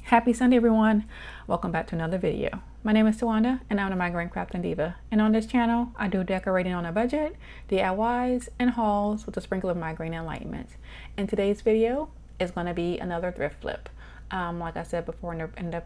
Happy Sunday, everyone. Welcome back to another video. My name is Tawanda, and I'm a migraine crafting diva. And on this channel, I do decorating on a budget, DIYs, and hauls with a sprinkle of migraine enlightenment. And today's video is going to be another thrift flip. Like I said before in the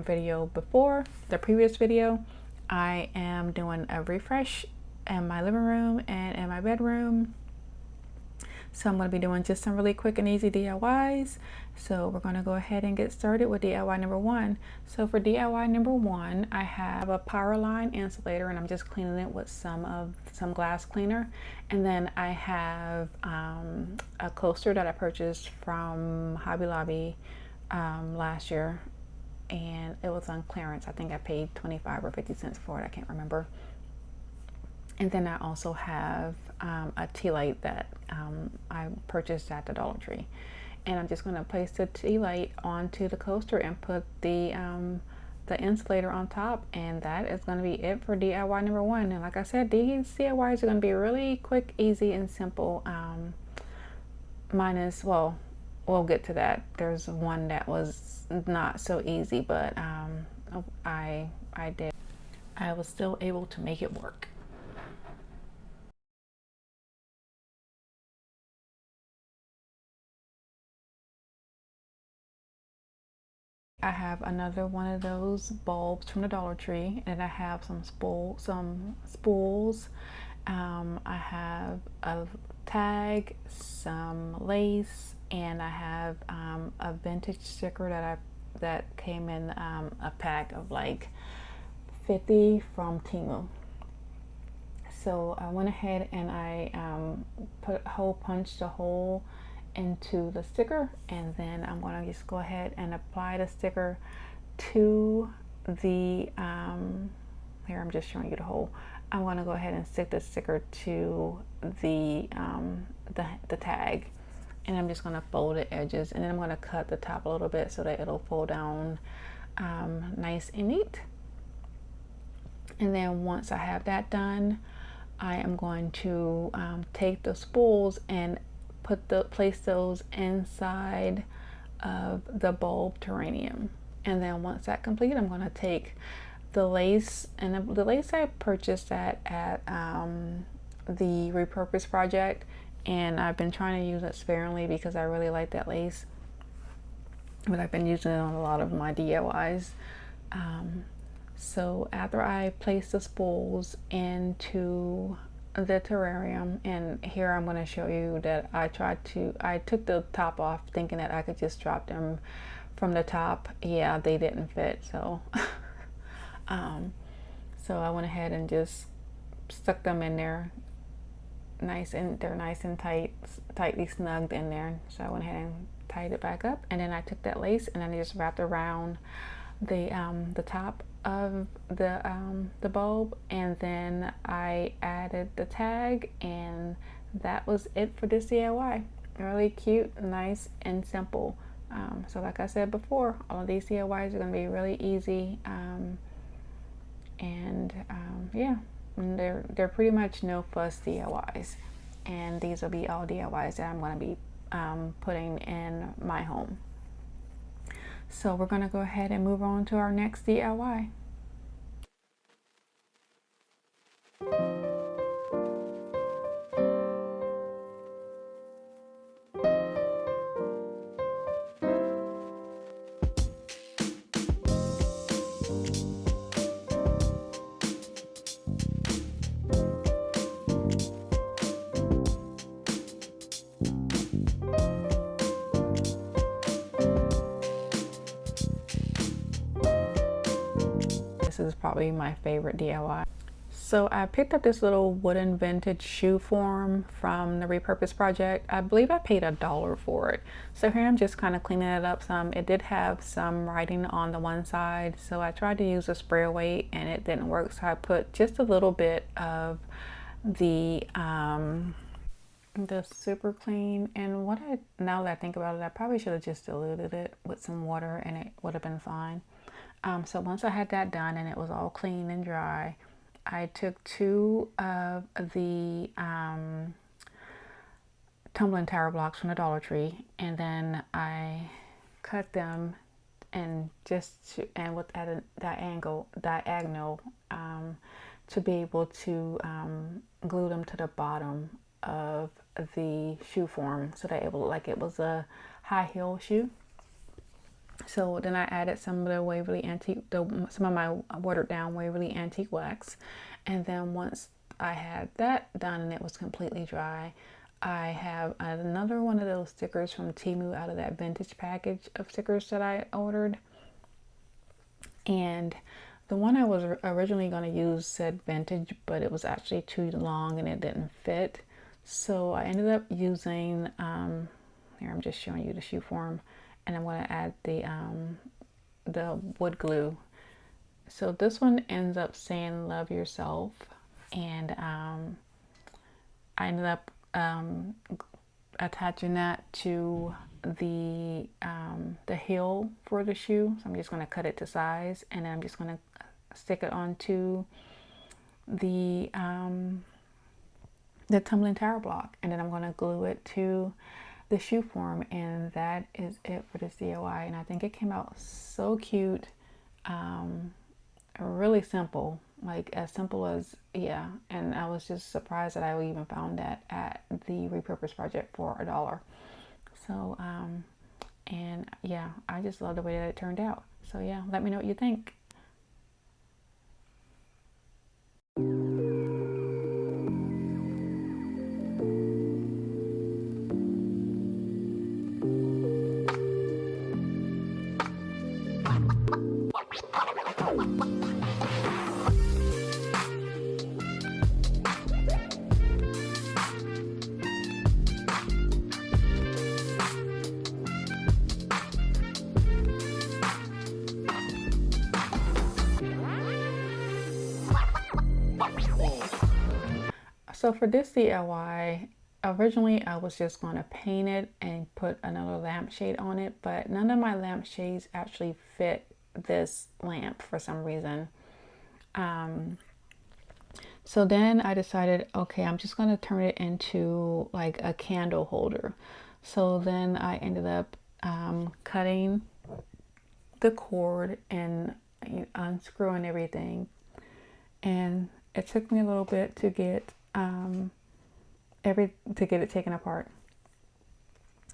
video before, the previous video, I am doing a refresh in my living room and in my bedroom. So I'm going to be doing just some really quick and easy DIYs. So we're going to go ahead and get started with DIY number one. So for DIY number one, I have a power line insulator, and I'm just cleaning it with some glass cleaner. And then I have a coaster that I purchased from Hobby Lobby last year, and it was on clearance. I think I paid 25 or 50 cents for it. I can't remember. And then I also have a tea light that I purchased at the Dollar Tree. And I'm just going to place the tea light onto the coaster and put the insulator on top. And that is going to be it for DIY number one. And like I said, these DIYs are going to be really quick, easy, and simple. Well, we'll get to that. There's one that was not so easy, but I was still able to make it work. I have another one of those bulbs from the Dollar Tree, and I have some spools. I have a tag, some lace, and I have a vintage sticker that came in a pack of like 50 from Temu. So I went ahead and I punched a hole into the sticker, and then I'm going to just go ahead and apply the sticker to the here I'm just showing you the hole. I'm going to go ahead and stick the sticker to the tag, and I'm just going to fold the edges, and then I'm going to cut the top a little bit so that it'll fold down nice and neat. And then once I have that done, I am going to take the spools and place those inside of the bulb terrarium. And then once that complete, I'm going to take the lace, and the lace I purchased at the Repurpose project, and I've been trying to use it sparingly because I really like that lace, but I've been using it on a lot of my DIYs. So after I place the spools into the terrarium, and here I'm going to show you that I took the top off thinking that I could just drop them from the top. Yeah, they didn't fit, so so I went ahead and just stuck them in there they're nice and tightly snugged in there. So I went ahead and tied it back up, and then I took that lace and then I just wrapped around the top of the bulb, and then I added the tag, and that was it for this DIY. Really cute, nice, and simple. So like I said before, all of these DIYs are going to be really easy, yeah, they're pretty much no fuss DIYs, and these will be all DIYs that I'm going to be putting in my home. So we're going to go ahead and move on to our next DIY. This is probably my favorite DIY. So I picked up this little wooden vintage shoe form from the Repurpose project. I believe I paid $1 for it. So here I'm just kind of cleaning it up some. It did have some writing on the one side, so I tried to use a sprayer weight and it didn't work. So I put just a little bit of the super clean, and now that I think about it, I probably should have just diluted it with some water and it would have been fine. So once I had that done and it was all clean and dry, I took two of the tumbling tower blocks from the Dollar Tree, and then I cut them and just to, and with at a diagonal to be able to glue them to the bottom of the shoe form so that it would look like it was a high heel shoe. So then I added some of the Waverly Antique, some of my watered down Waverly Antique wax. And then once I had that done and it was completely dry, I have another one of those stickers from Temu out of that vintage package of stickers that I ordered. And the one I was originally going to use said vintage, but it was actually too long and it didn't fit. So I ended up using, here I'm just showing you the shoe form, and I'm going to add the wood glue. So this one ends up saying love yourself, and I ended up attaching that to the heel for the shoe. So I'm just going to cut it to size, and then I'm just going to stick it onto the tumbling tower block, and then I'm going to glue it to the shoe form, and that is it for this DIY. And I think it came out so cute, really simple, like as simple as, yeah. And I was just surprised that I even found that at the Repurpose Project for $1. So and yeah, I just love the way that it turned out. So yeah, let me know what you think. So for this DIY, originally I was just going to paint it and put another lampshade on it, but none of my lampshades actually fit this lamp for some reason. So then I decided, okay, I'm just going to turn it into like a candle holder. So then I ended up cutting the cord and unscrewing everything, and it took me a little bit to get it taken apart.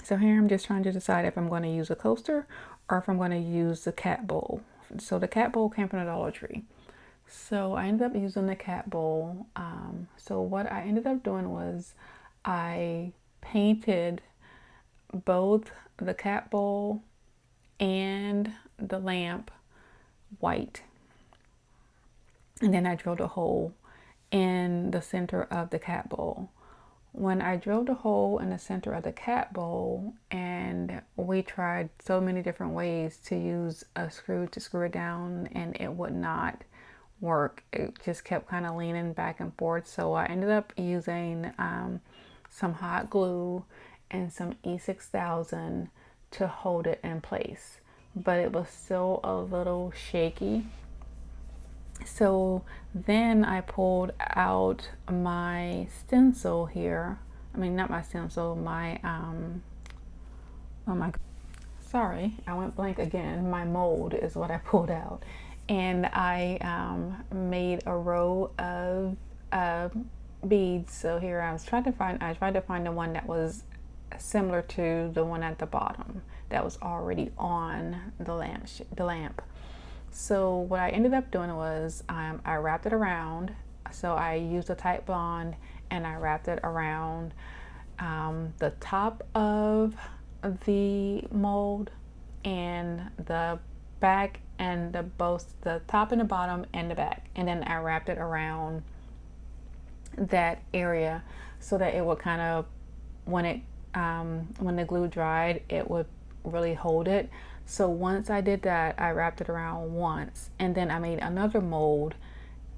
So here I'm just trying to decide if I'm going to use a coaster or if I'm going to use the cat bowl. So the cat bowl came from the Dollar Tree. So I ended up using the cat bowl. So what I ended up doing was I painted both the cat bowl and the lamp white. And then I drilled a hole in the center of the cat bowl. When I drilled a hole in the center of the cat bowl, and we tried so many different ways to use a screw to screw it down, and it would not work. It just kept kind of leaning back and forth. So I ended up using some hot glue and some E6000 to hold it in place, but it was still a little shaky. So then I pulled out my stencil here. I mean, not my stencil, my, oh my, sorry, I went blank again. My mold is what I pulled out. And I made a row of beads. So here I tried to find the one that was similar to the one at the bottom that was already on the lamp. So what I ended up doing was I wrapped it around. So I used a tight blonde and I wrapped it around the top of the mold and the back and both the top and the bottom and the back. And then I wrapped it around that area so that it would kind of, when the glue dried, it would really hold it. So once I did that, I wrapped it around once, and then I made another mold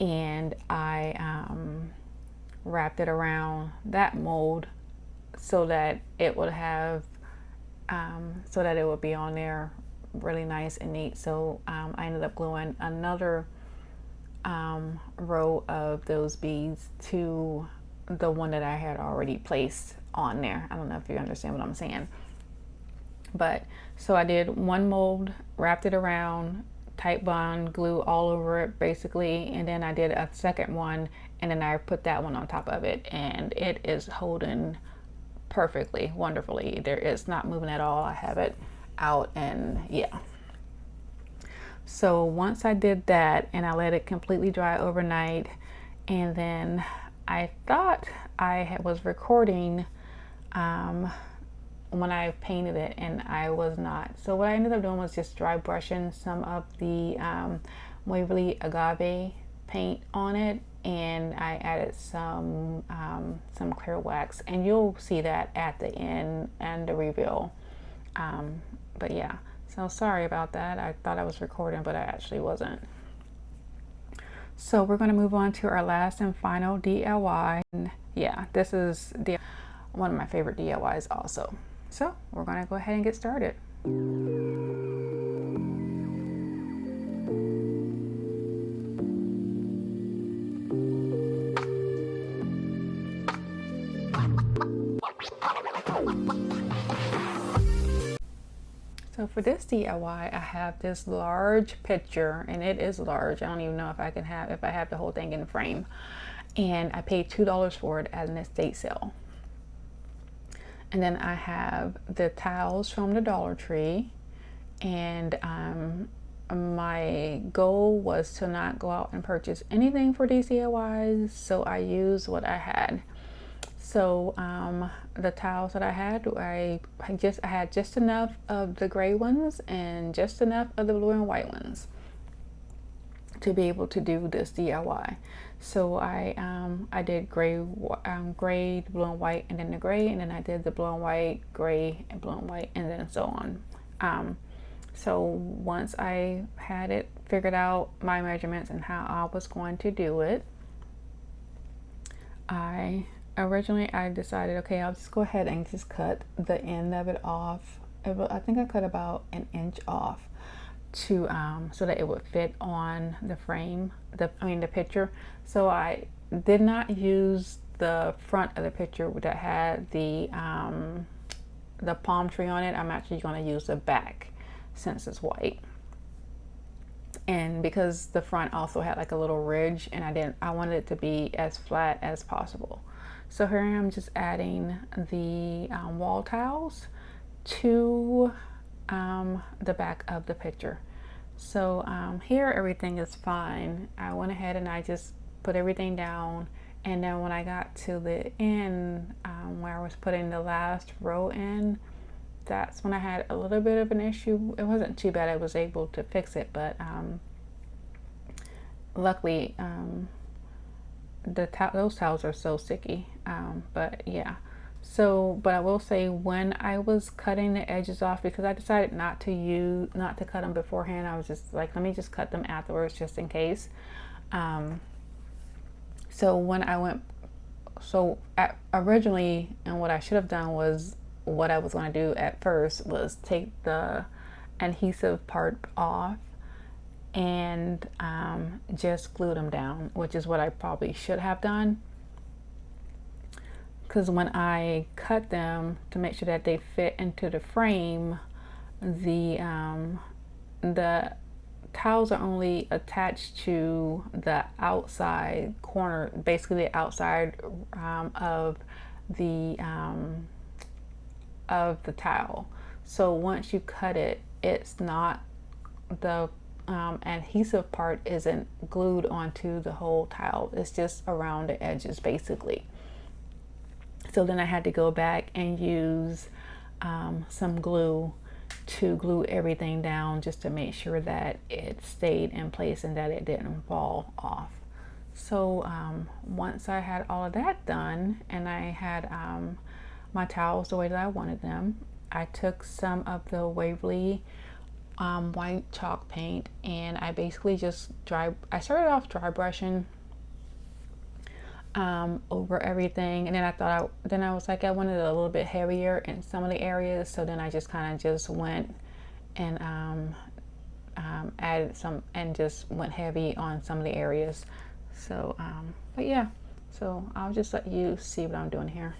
and I wrapped it around that mold so that it would have, so that it would be on there really nice and neat. So I ended up gluing another row of those beads to the one that I had already placed on there. I don't know if you understand what I'm saying. But so I did one mold, wrapped it around, tight bond, glue all over it basically, and then I did a second one, and then I put that one on top of it, and it is holding perfectly, wonderfully. It's not moving at all. I have it out, and yeah. So once I did that and I let it completely dry overnight, and then I thought I was recording when I painted it, and I was not. So what I ended up doing was just dry brushing some of the Waverly Agave paint on it, and I added some clear wax, and you'll see that at the end and the reveal. But yeah, so sorry about that. I thought I was recording, but I actually wasn't. So we're going to move on to our last and final DIY. And yeah, this is one of my favorite DIYs also. So we're going to go ahead and get started. So for this DIY, I have this large picture, and it is large. I don't even know if I have the whole thing in frame. And I paid $2 for it at an estate sale. And then I have the towels from the Dollar Tree, and my goal was to not go out and purchase anything for these DIYs, so I used what I had. So the towels that I had, I had just enough of the gray ones and just enough of the blue and white ones to be able to do this DIY. So I did gray, blue and white, and then the gray, and then I did the blue and white, gray, and blue and white, and then so on. So once I had it figured out, my measurements and how I was going to do it, Originally I decided, okay, I'll just go ahead and just cut the end of it off. I think I cut about an inch off to so that it would fit on the frame, the picture. So I did not use the front of the picture that had the palm tree on it. I'm actually going to use the back since it's white. And because the front also had like a little ridge, and I wanted it to be as flat as possible. So here I am just adding the wall tiles to the back of the picture. So here everything is fine. I went ahead and I just put everything down, and then when I got to the end where I was putting the last row in, that's when I had a little bit of an issue. It wasn't too bad. I was able to fix it, but luckily those towels are so sticky. But yeah, but I will say, when I was cutting the edges off, because I decided not to cut them beforehand, I was just like, let me just cut them afterwards just in case. So when I went, originally, and what I should have done was, what I was going to do at first was take the adhesive part off and just glue them down, which is what I probably should have done. Because when I cut them to make sure that they fit into the frame, the towels are only attached to the outside corner, basically the outside of the towel. So once you cut it, it's not, the adhesive part isn't glued onto the whole towel. It's just around the edges basically. So then I had to go back and use some glue to glue everything down, just to make sure that it stayed in place and that it didn't fall off. So once I had all of that done, and I had my towels the way that I wanted them, I took some of the Waverly white chalk paint, and I basically just I started off dry brushing over everything, and then I was like, I wanted it a little bit heavier in some of the areas, so then I just kind of just went and added some, and just went heavy on some of the areas. So but yeah, so I'll just let you see what I'm doing here.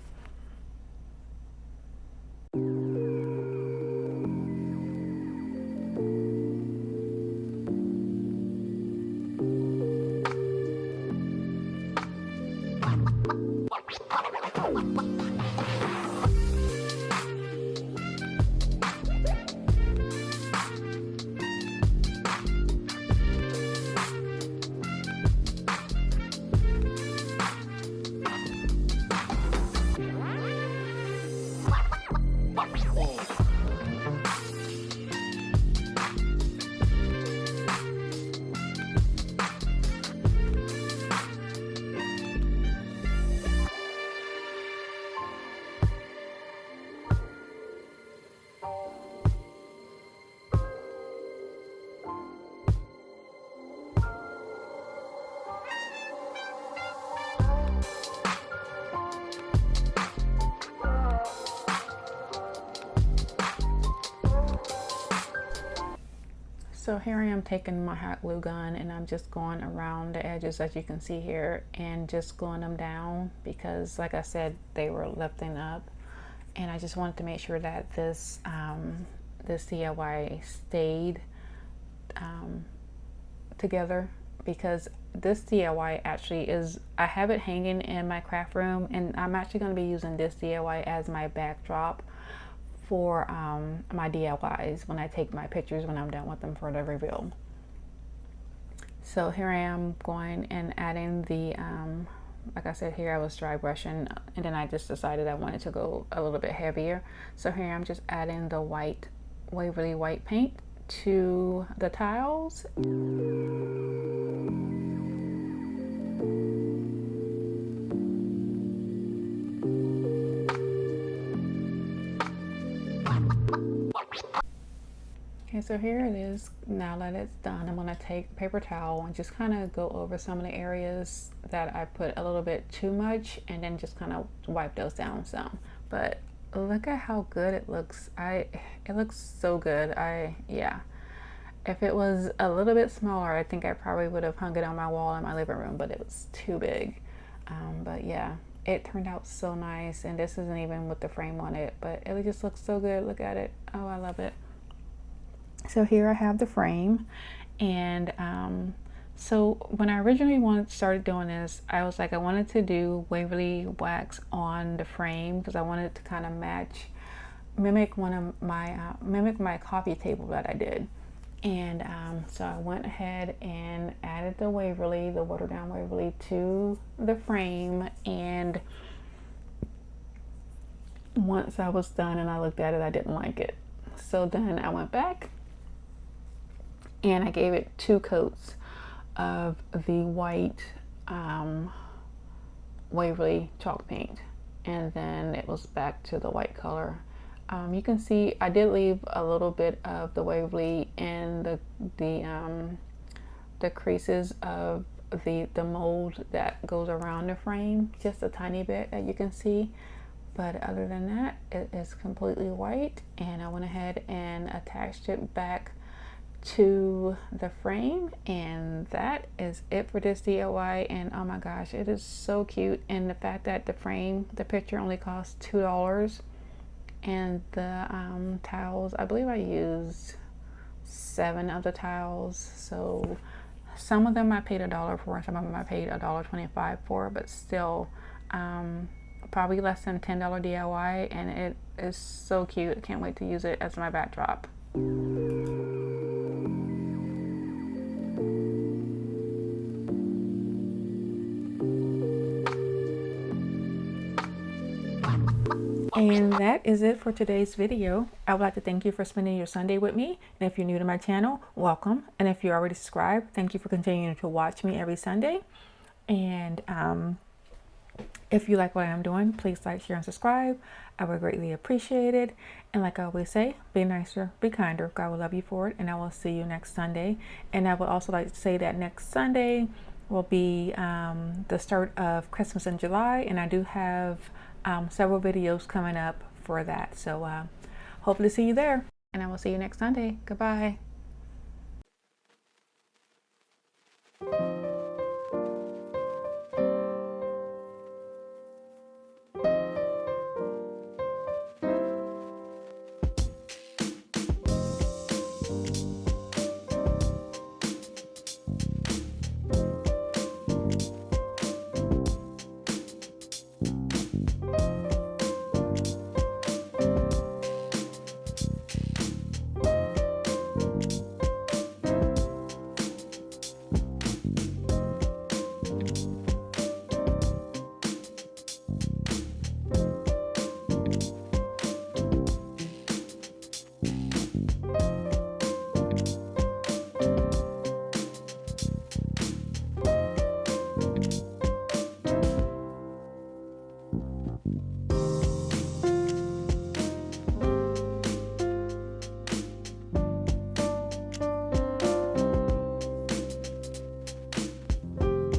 So here I am taking my hot glue gun and I'm just going around the edges, as you can see here, and just gluing them down because, like I said, they were lifting up, and I just wanted to make sure that this this DIY stayed together, because this DIY actually is, I have it hanging in my craft room, and I'm actually going to be using this DIY as my backdrop for my DIYs when I take my pictures when I'm done with them for the reveal. So here I am going and adding the like I said, here I was dry brushing, and then I just decided I wanted to go a little bit heavier. So here I'm just adding the white, Waverly white paint to the tiles. Okay, so here it is. Now that it's done, I'm going to take a paper towel and just kind of go over some of the areas that I put a little bit too much, and then just kind of wipe those down some. But look at how good it looks. It looks so good. Yeah. If it was a little bit smaller, I think I probably would have hung it on my wall in my living room, but it was too big. But yeah, it turned out so nice, and this isn't even with the frame on it, but it just looks so good. Look at it. Oh, I love it. So here I have the frame, and so when I originally started doing this, I was like, I wanted to do Waverly wax on the frame because I wanted to kind of mimic my coffee table that I did. And so I went ahead and added the Waverly, the watered down Waverly, to the frame, and once I was done and I looked at it, I didn't like it. So then I went back and I gave it 2 coats of the white Waverly chalk paint, and then it was back to the white color. You can see I did leave a little bit of the Waverly in the creases of the mold that goes around the frame, just a tiny bit that you can see. But other than that, it is completely white, and I went ahead and attached it back to the frame, and that is it for this DIY. And oh my gosh, it is so cute. And the fact that the picture only costs $2, and the towels, I believe I used 7 of the towels, so some of them I paid $1 for, and some of them I paid $1.25 for, but still probably less than $10 DIY, and it is so cute. I can't wait to use it as my backdrop. And that is it for today's video. I would like to thank you for spending your Sunday with me. And if you're new to my channel, welcome. And if you're already subscribed, thank you for continuing to watch me every Sunday. And if you like what I'm doing, please like, share, and subscribe. I would greatly appreciate it. And like I always say, be nicer, be kinder. God will love you for it. And I will see you next Sunday. And I would also like to say that next Sunday will be the start of Christmas in July. And I do have several videos coming up for that. So hopefully see you there. And I will see you next Sunday. Goodbye.